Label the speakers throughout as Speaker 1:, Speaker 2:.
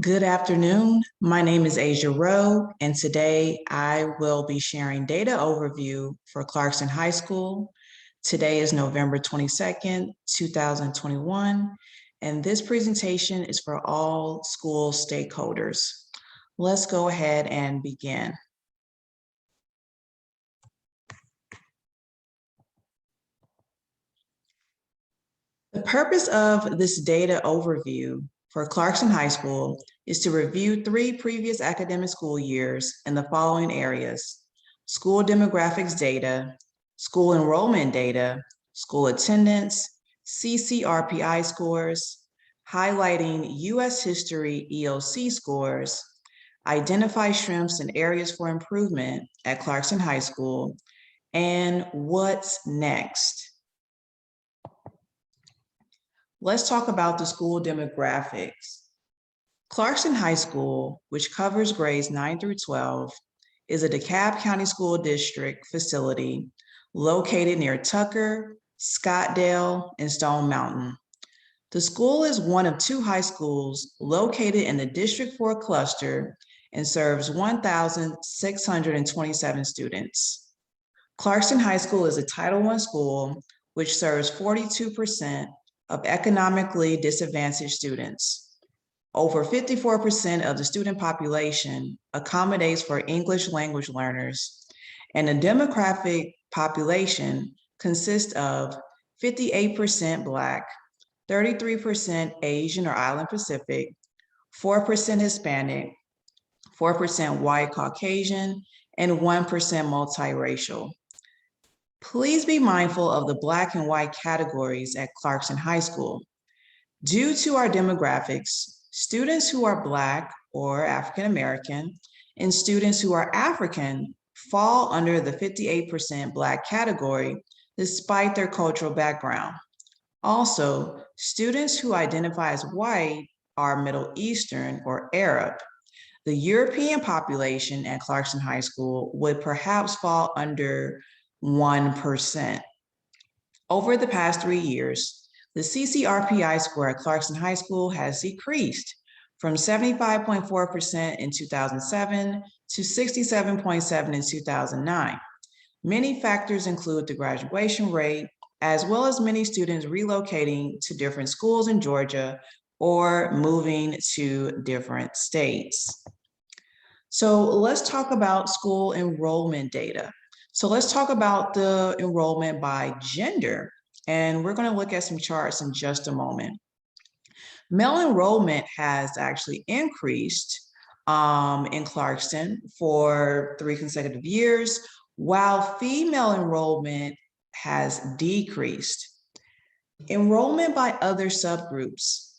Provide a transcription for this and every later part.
Speaker 1: Good afternoon. My name is Asia Rowe, and today I will be sharing data overview for Clarkson High School. Today is November 22nd, 2021, and this presentation is for all school stakeholders. Let's go ahead and begin. The purpose of this data overview for Clarkson High School is to review 3 previous academic school years in the following areas: school demographics data, school enrollment data, school attendance, CCRPI scores, highlighting U.S. history EOC scores, identify strengths and areas for improvement at Clarkson High School, and what's next. Let's talk about the school demographics. Clarkson High School, which covers grades 9 through 12, is a DeKalb County School District facility located near Tucker, Scottdale, and Stone Mountain. The school is one of 2 high schools located in the District 4 cluster and serves 1,627 students. Clarkson High School is a Title I school which serves 42% of economically disadvantaged students. Over 54% of the student population accommodates for English language learners, and the demographic population consists of 58% Black, 33% Asian or Island Pacific, 4% Hispanic, 4% White Caucasian, and 1% multiracial. Please be mindful of the Black and White categories at Clarkson High School. Due to our demographics, students who are Black or African American and students who are African fall under the 58% Black category despite their cultural background. Also, students who identify as white are Middle Eastern or Arab. The European population at Clarkson High School would perhaps fall under 1%. Over the past 3 years, the CCRPI score at Clarkson High School has decreased from 75.4% in 2007 to 67.7% in 2009. Many factors include the graduation rate, as well as many students relocating to different schools in Georgia or moving to different states. So let's talk about school enrollment data. So let's talk about the enrollment by gender, and we're going to look at some charts in just a moment. Male enrollment has actually increased in Clarkson for 3 consecutive years, while female enrollment has decreased. Enrollment by other subgroups.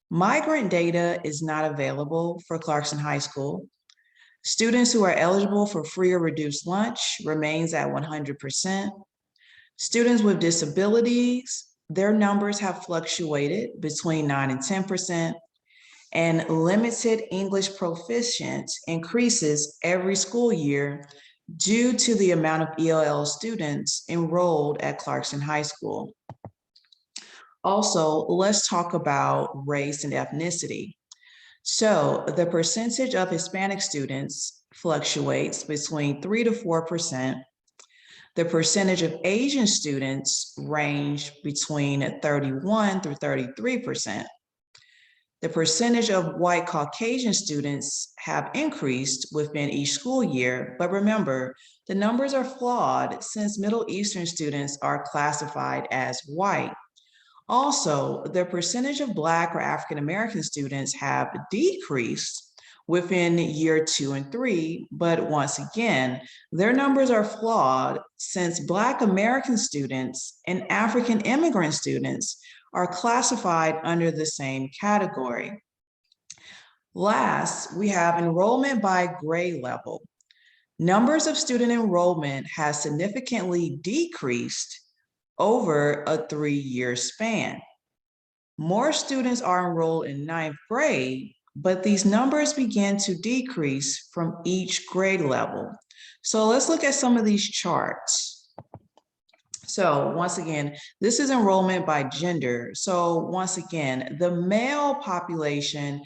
Speaker 1: Migrant data is not available for Clarkson High School. Students who are eligible for free or reduced lunch remains at 100%. Students with disabilities, their numbers have fluctuated between 9 and 10%, and limited English proficient increases every school year due to the amount of ELL students enrolled at Clarkson High School. Also, let's talk about race and ethnicity. So the percentage of Hispanic students fluctuates between 3 to 4%. The percentage of Asian students range between 31 through 33%. The percentage of White Caucasian students have increased within each school year, but remember, the numbers are flawed since Middle Eastern students are classified as white. Also, the percentage of Black or African American students have decreased within year 2 and 3, but once again, their numbers are flawed since Black American students and African immigrant students are classified under the same category. Last, we have enrollment by grade level. Numbers of student enrollment has significantly decreased over a 3-year span. More students are enrolled in 9th grade, but these numbers begin to decrease from each grade level. So let's look at some of these charts. So once again, this is enrollment by gender. So once again, the male population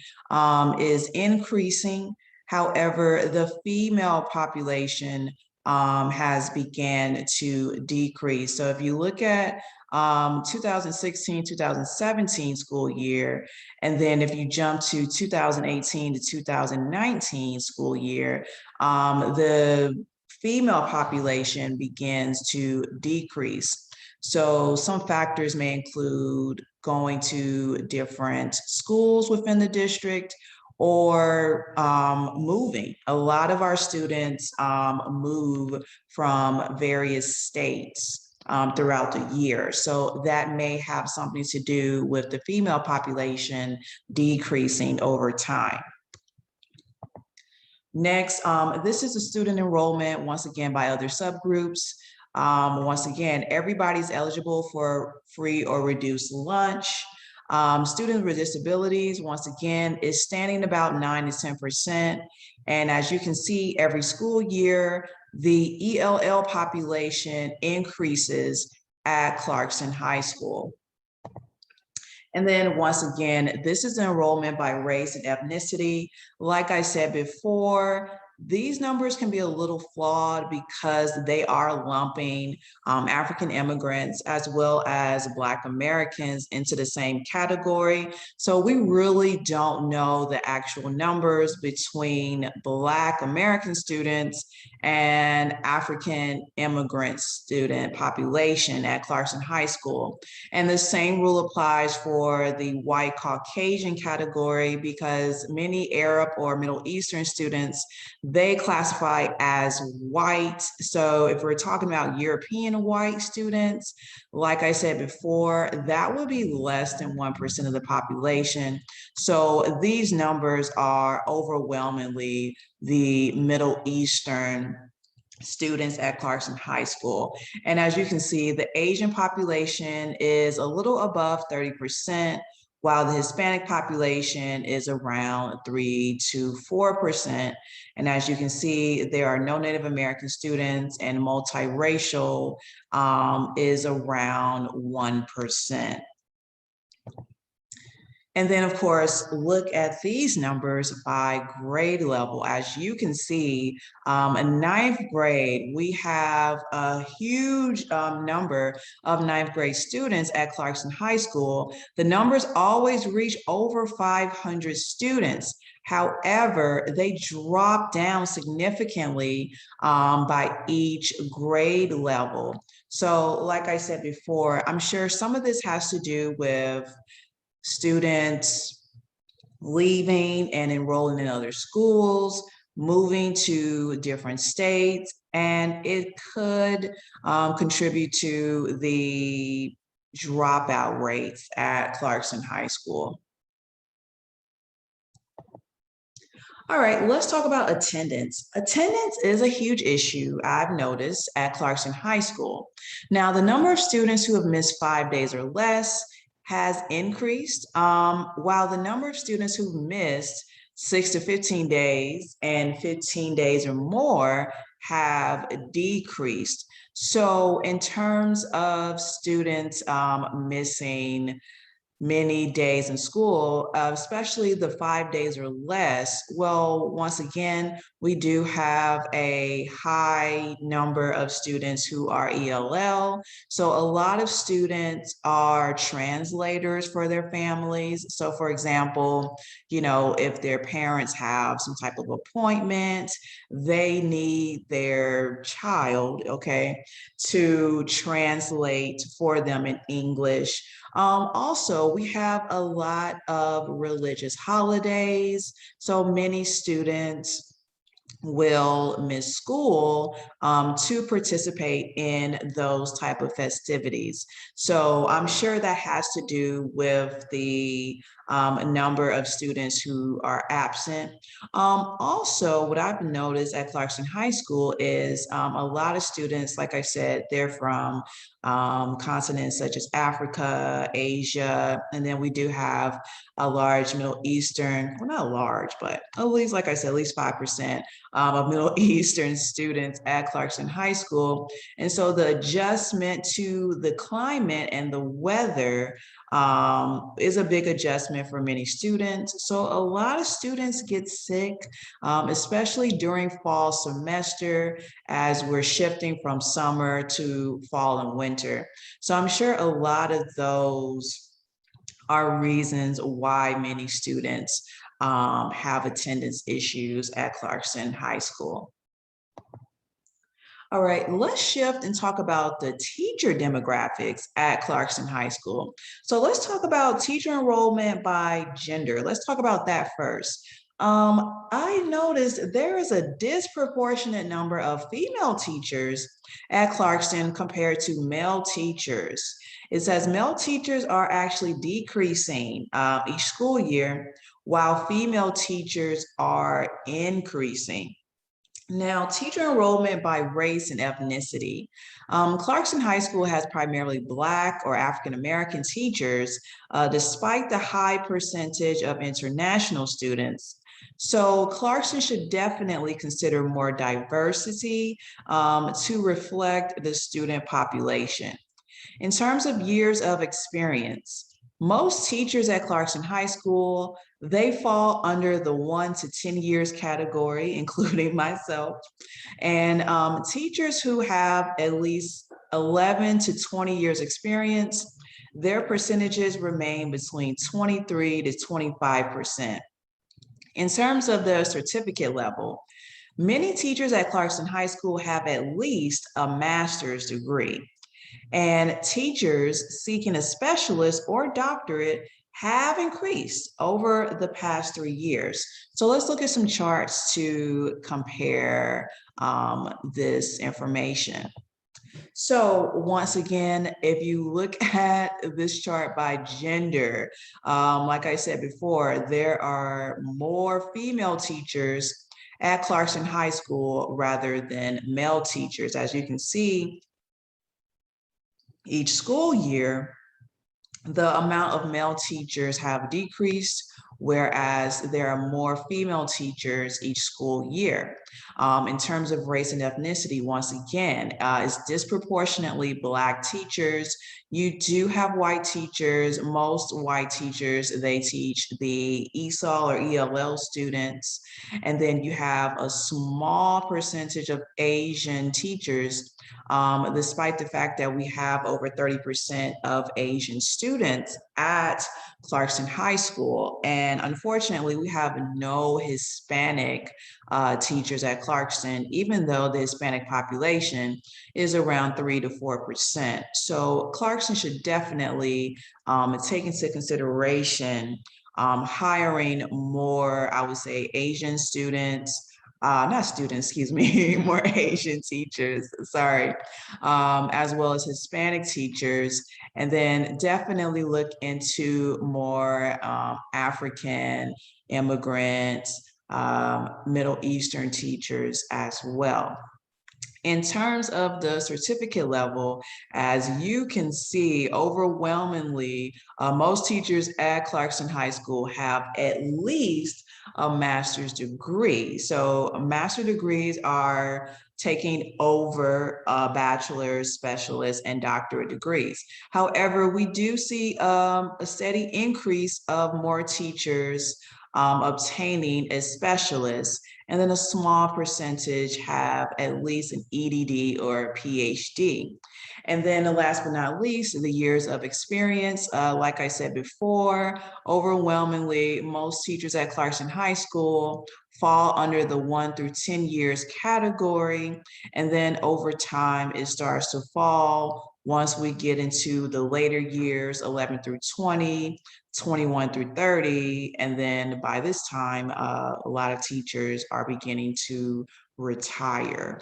Speaker 1: is increasing. However, the female population has began to decrease. So if you look at 2016, 2017 school year, and then if you jump to 2018 to 2019 school year, the female population begins to decrease. So some factors may include going to different schools within the district or moving. A lot of our students move from various states throughout the year. So that may have something to do with the female population decreasing over time. Next, this is a student enrollment, once again, by other subgroups. Once again, everybody's eligible for free or reduced lunch. Students with disabilities, once again, is standing about 9 to 10%. And as you can see, every school year, the ELL population increases at Clarkson High School. And then once again, this is enrollment by race and ethnicity. Like I said before, these numbers can be a little flawed because they are lumping African immigrants as well as Black Americans into the same category. So we really don't know the actual numbers between Black American students and African immigrant student population at Clarkson High School. And the same rule applies for the white Caucasian category because many Arab or Middle Eastern students, they classify as white. So if we're talking about European white students, like I said before, that would be less than 1% of the population. So these numbers are overwhelmingly the Middle Eastern students at Clarkson High School. And as you can see, the Asian population is a little above 30%, while the Hispanic population is around 3 to 4%. And as you can see, there are no Native American students, and multiracial is around 1%. And then, of course, look at these numbers by grade level. As you can see, in ninth grade, we have a huge number of ninth grade students at Clarkson High School. The numbers always reach over 500 students. However, they drop down significantly by each grade level. So like I said before, I'm sure some of this has to do with students leaving and enrolling in other schools, moving to different states, and it could contribute to the dropout rates at Clarkson High School. All right, let's talk about attendance. Attendance is a huge issue I've noticed at Clarkson High School. Now, the number of students who have missed 5 days or less has increased, while the number of students who missed 6 to 15 days and 15 days or more have decreased. So in terms of students missing many days in school, especially the 5 days or less, well, once again, we do have a high number of students who are ELL. So a lot of students are translators for their families. So for example, you know, if their parents have some type of appointment, they need their child, okay, to translate for them in English. Also, we have a lot of religious holidays, so many students will miss school to participate in those type of festivities. So I'm sure that has to do with the number of students who are absent. Also, what I've noticed at Clarkson High School is a lot of students, like I said, they're from continents such as Africa, Asia, and then we do have a large Middle Eastern, well, not large, but at least, like I said, at least 5% of Middle Eastern students at Clarkson High School. And so the adjustment to the climate and the weather is a big adjustment for many students. So a lot of students get sick, especially during fall semester as we're shifting from summer to fall and winter. So I'm sure a lot of those are reasons why many students have attendance issues at Clarkson High School. All right, let's shift and talk about the teacher demographics at Clarkson High School. So let's talk about teacher enrollment by gender. Let's talk about that first. I noticed there is a disproportionate number of female teachers at Clarkson compared to male teachers. It says male teachers are actually decreasing each school year, while female teachers are increasing. Now, teacher enrollment by race and ethnicity. Clarkson High School has primarily Black or African-American teachers, despite the high percentage of international students. So Clarkson should definitely consider more diversity to reflect the student population. In terms of years of experience, most teachers at Clarkson High School, they fall under the 1 to 10 years category, including myself. And teachers who have at least 11 to 20 years experience, their percentages remain between 23 to 25%. In terms of the certificate level, many teachers at Clarkson High School have at least a master's degree. And teachers seeking a specialist or doctorate have increased over the past 3 years. So let's look at some charts to compare this information. So once again, if you look at this chart by gender, like I said before, there are more female teachers at Clarkson High School rather than male teachers. As you can see, each school year, the amount of male teachers have decreased, whereas there are more female teachers each school year. In terms of race and ethnicity, once again, it's disproportionately Black teachers. You do have white teachers. Most white teachers, they teach the ESOL or ELL students. And then you have a small percentage of Asian teachers, despite the fact that we have over 30% of Asian students at Clarkson High School. And unfortunately, we have no Hispanic teachers at Clarkson, even though the Hispanic population is around 3 to 4%. So Clarkson should definitely take into consideration hiring more, I would say, Asian students, not students, excuse me, more Asian teachers, sorry, as well as Hispanic teachers, and then definitely look into more African immigrants, Middle Eastern teachers as well. In terms of the certificate level, as you can see, overwhelmingly, most teachers at Clarkson High School have at least a master's degree. So master degrees are taking over bachelor's, specialist, and doctorate degrees. However, we do see a steady increase of more teachers obtaining a specialist, and then a small percentage have at least an EDD or a PhD. And then last but not least, the years of experience. Like I said before, overwhelmingly, most teachers at Clarkson High School fall under the 1 through 10 years category. And then over time, it starts to fall once we get into the later years, 11 through 20, 21 through 30. And then by this time, a lot of teachers are beginning to retire.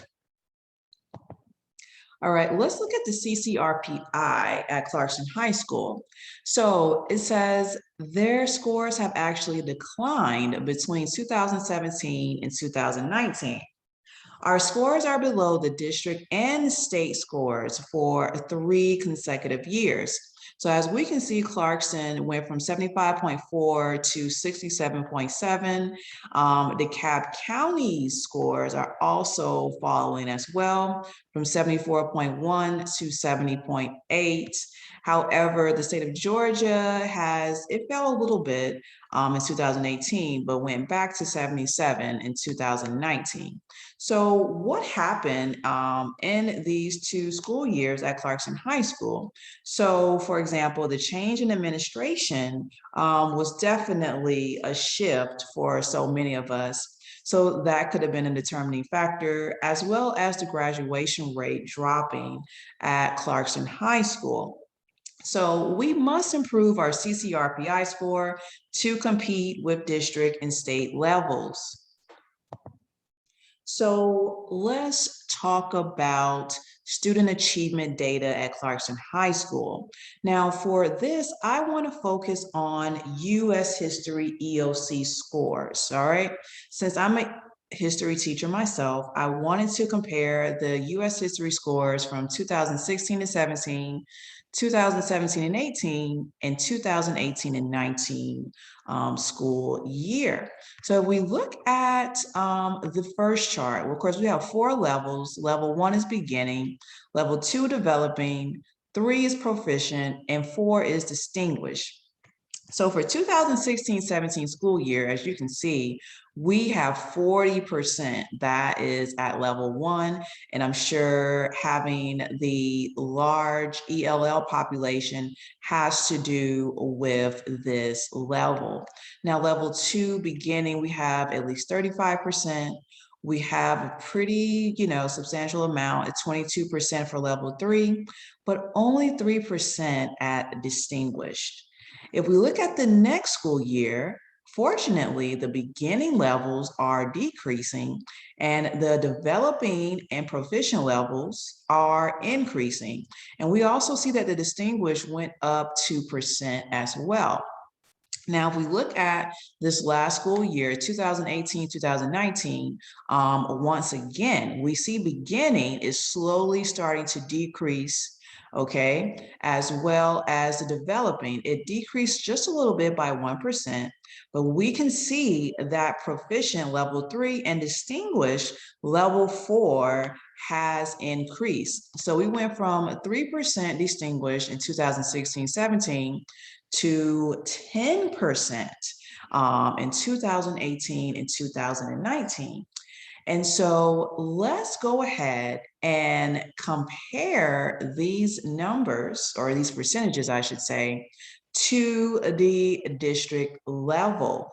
Speaker 1: All right, let's look at the CCRPI at Clarkson High School. So it says their scores have actually declined between 2017 and 2019. Our scores are below the district and state scores for 3 consecutive years. So as we can see, Clarkson went from 75.4 to 67.7. DeKalb County's scores are also following as well, from 74.1 to 70.8. However, the state of Georgia it fell a little bit in 2018, but went back to 77 in 2019. So what happened in these 2 school years at Clarkson High School? So for example, the change in administration was definitely a shift for so many of us. So that could have been a determining factor, as well as the graduation rate dropping at Clarkson High School. So we must improve our CCRPI score to compete with district and state levels. So let's talk about student achievement data at Clarkson High School. Now for this, I want to focus on U.S. History EOC scores, all right? Since I'm a history teacher myself, I wanted to compare the U.S. history scores from 2016 to 17, 2017 and 18, and 2018 and 19 school year. So if we look at the first chart, well, of course, we have 4 levels. Level 1 is beginning, level 2 developing, 3 is proficient, and 4 is distinguished. So for 2016-17 school year, as you can see, we have 40% that is at level 1. And I'm sure having the large ELL population has to do with this level. Now, level 2 beginning, we have at least 35%. We have a pretty, substantial amount at 22% for level 3, but only 3% at distinguished. If we look at the next school year, fortunately, the beginning levels are decreasing and the developing and proficient levels are increasing. And we also see that the distinguished went up 2% as well. Now, if we look at this last school year, 2018-2019, once again, we see beginning is slowly starting to decrease, okay, as well as the developing. It decreased just a little bit by 1%, but we can see that proficient level 3 and distinguished level 4 has increased. So we went from 3% distinguished in 2016-17 to 10% in 2018 and 2019. And so let's go ahead and compare these numbers, or these percentages, I should say, to the district level.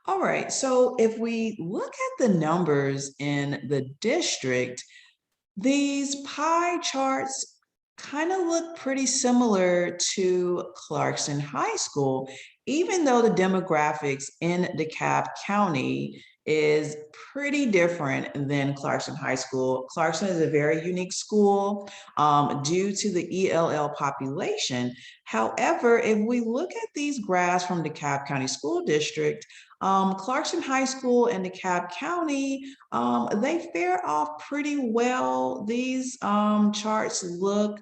Speaker 1: All right, so if we look at the numbers in the district, these pie charts kind of look pretty similar to Clarkson High School, even though the demographics in DeKalb County is pretty different than Clarkson High School. Clarkson is a very unique school due to the ELL population. However, if we look at these graphs from DeKalb County School District, Clarkson High School and DeKalb County, they fare off pretty well. These charts look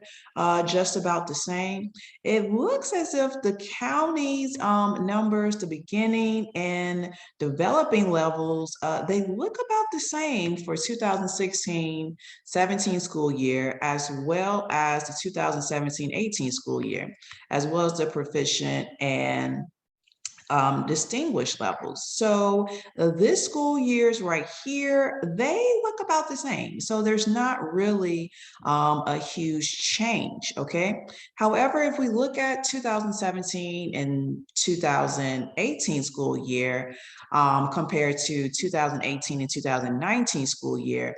Speaker 1: just about the same. It looks as if the county's numbers, the beginning and developing levels, they look about the same for 2016-17 school year, as well as the 2017-18 school year, as well as the proficient and distinguished levels. So this school year's right here, they look about the same. So there's not really a huge change, okay? However, if we look at 2017 and 2018 school year compared to 2018 and 2019 school year,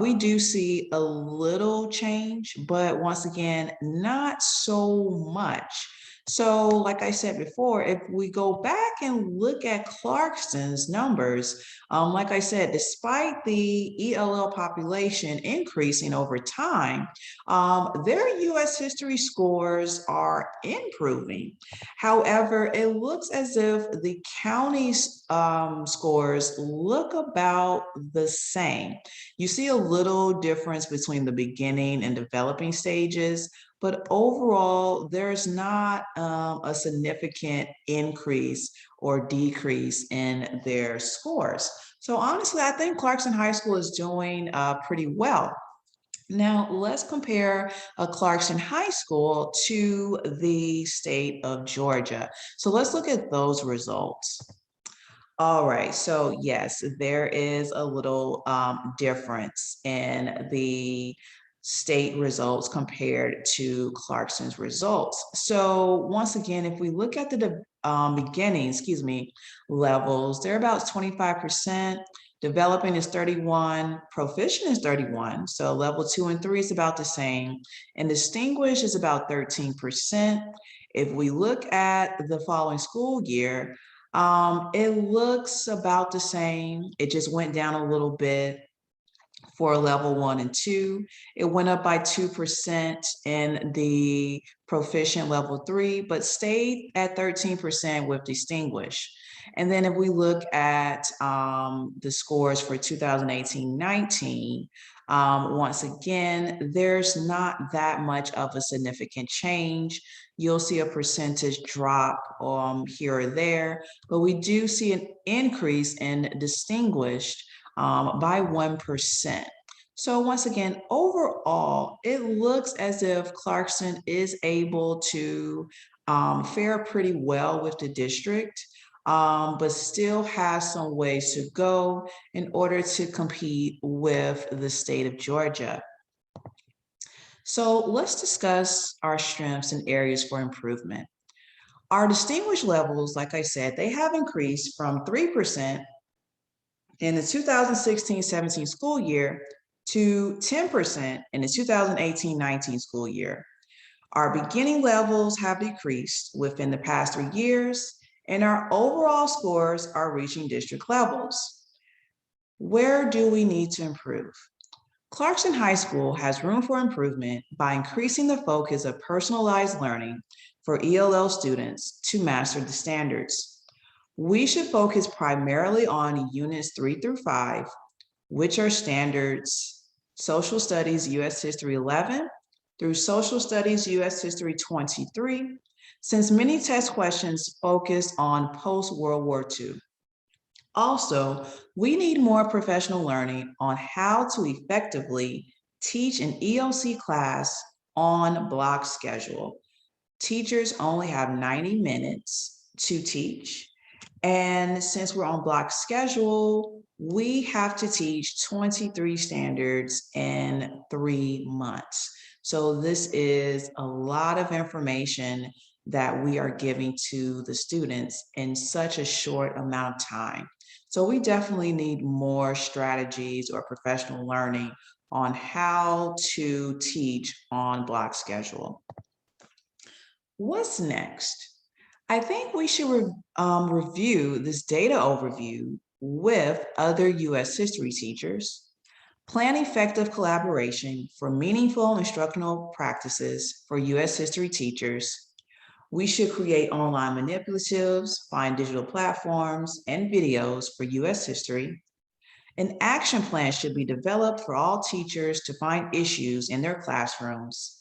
Speaker 1: we do see a little change, but once again, not so much. So like I said before, if we go back and look at Clarkston's numbers, like I said, despite the ELL population increasing over time, their US history scores are improving. However, it looks as if the county's scores look about the same. You see a little difference between the beginning and developing stages, but overall, there's not a significant increase or decrease in their scores. So honestly, I think Clarkston High School is doing pretty well. Now, let's compare Clarkston High School to the state of Georgia. So let's look at those results. All right, so yes, there is a little difference in the state results compared to Clarkston's results. So once again, if we look at the beginning, levels, they're about 25%. Developing is 31, proficient is 31. So level 2 and 3 is about the same. And distinguished is about 13%. If we look at the following school year, it looks about the same. It just went down a little bit for level 1 and 2. It went up by 2% in the proficient level 3, but stayed at 13% with distinguished. And then if we look at the scores for 2018-19, once again, there's not that much of a significant change. You'll see a percentage drop here or there, but we do see an increase in distinguished by 1%. So once again, overall, it looks as if Clarkston is able to fare pretty well with the district, but still has some ways to go in order to compete with the state of Georgia. So let's discuss our strengths and areas for improvement. Our distinguished levels, like I said, they have increased from 3% in the 2016-17 school year to 10% in the 2018-19 school year. Our beginning levels have decreased within the past 3 years, and our overall scores are reaching district levels. Where do we need to improve? Clarkston High School has room for improvement by increasing the focus of personalized learning for ELL students to master the standards. We should focus primarily on units 3 through 5, which are standards Social Studies US History 11 through Social Studies US History 23, since many test questions focus on post-World War II. Also, we need more professional learning on how to effectively teach an ELC class on block schedule. Teachers only have 90 minutes to teach. And since we're on block schedule, we have to teach 23 standards in 3 months. So this is a lot of information that we are giving to the students in such a short amount of time. So we definitely need more strategies or professional learning on how to teach on block schedule. What's next? I think we should review this data overview with other US history teachers, plan effective collaboration for meaningful instructional practices for US history teachers. We should create online manipulatives, find digital platforms and videos for US history. An action plan should be developed for all teachers to find issues in their classrooms.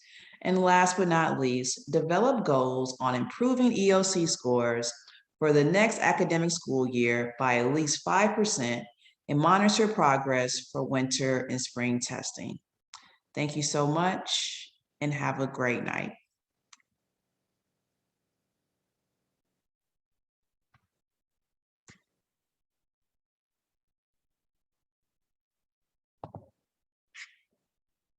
Speaker 1: And last but not least, develop goals on improving ELC scores for the next academic school year by at least 5% and monitor progress for winter and spring testing. Thank you so much and have a great night.